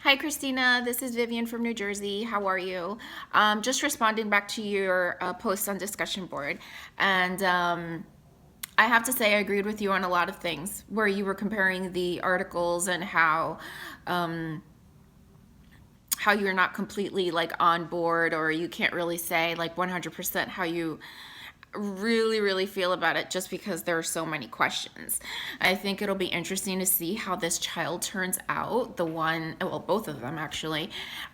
Hi, Christina. This is Vivian from New Jersey. How are you? Just responding back to your post on discussion board. And I have to say, I agreed with you on a lot of things where you were comparing the articles and how you're not completely like on board, or you can't really say like 100% how you really feel about it just because there are so many questions. I think it'll be interesting to see how this child turns out, the one, well, both of them actually,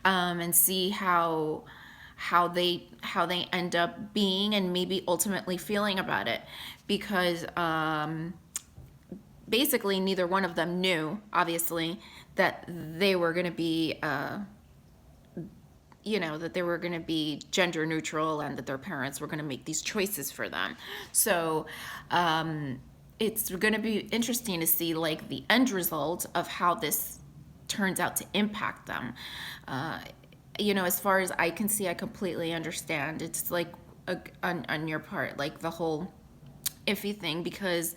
and see how they end up being and maybe ultimately feeling about it, because basically neither one of them knew, obviously, that they were going to be that they were going to be gender neutral and that their parents were going to make these choices for them. So it's going to be interesting to see like the end result of how this turns out to impact them. As far as I can see, I completely understand. It's like on your part, like the whole iffy thing, because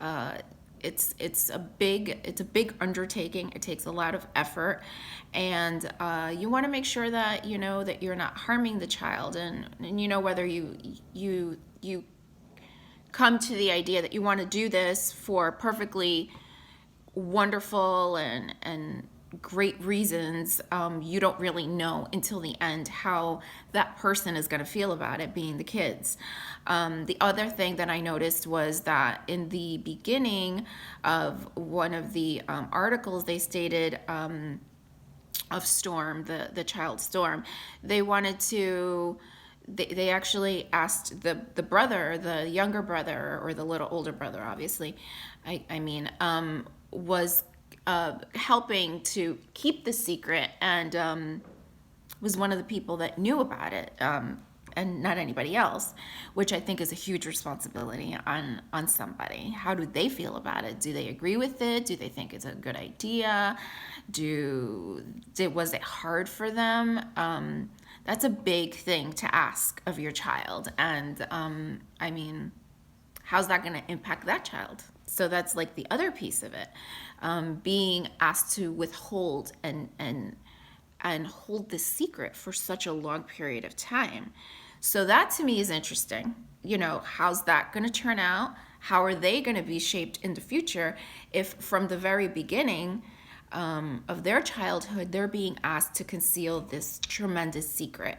uh, it's a big undertaking. It takes a lot of effort, and you want to make sure that you know that you're not harming the child, and whether you come to the idea that you want to do this for perfectly wonderful and great reasons, you don't really know until the end how that person is going to feel about it, being the kids. The other thing that I noticed was that in the beginning of one of the articles, they stated of Storm, the child Storm, they wanted to. They actually asked the brother, the younger brother, or the little older brother, obviously, was helping to keep the secret, and was one of the people that knew about it, and not anybody else, which I think is a huge responsibility on somebody. How do they feel about it? Do they agree with it? Do they think it's a good idea? Was it hard for them? That's a big thing to ask of your child, and how's that going to impact that child? So that's like the other piece of it, being asked to withhold and hold the secret for such a long period of time. So that to me is interesting. How's that going to turn out? How are they going to be shaped in the future if from the very beginning of their childhood they're being asked to conceal this tremendous secret,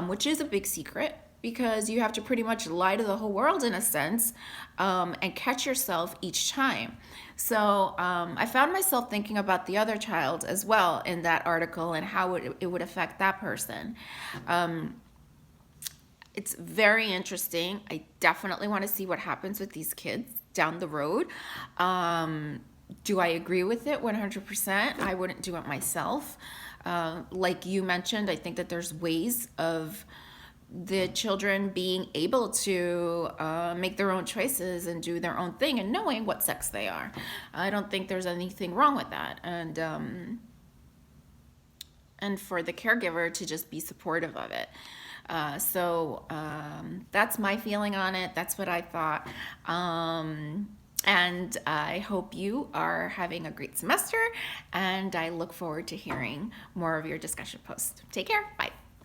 which is a big secret, because you have to pretty much lie to the whole world in a sense, and catch yourself each time. So I found myself thinking about the other child as well in that article and how it would affect that person. It's very interesting. I definitely want to see what happens with these kids down the road. Do I agree with it 100%? I wouldn't do it myself. Like you mentioned, I think that there's ways of the children being able to make their own choices and do their own thing and knowing what sex they are. I don't think there's anything wrong with that. And for the caregiver to just be supportive of it. So that's my feeling on it. That's what I thought. And I hope you are having a great semester, and I look forward to hearing more of your discussion posts. Take care. Bye.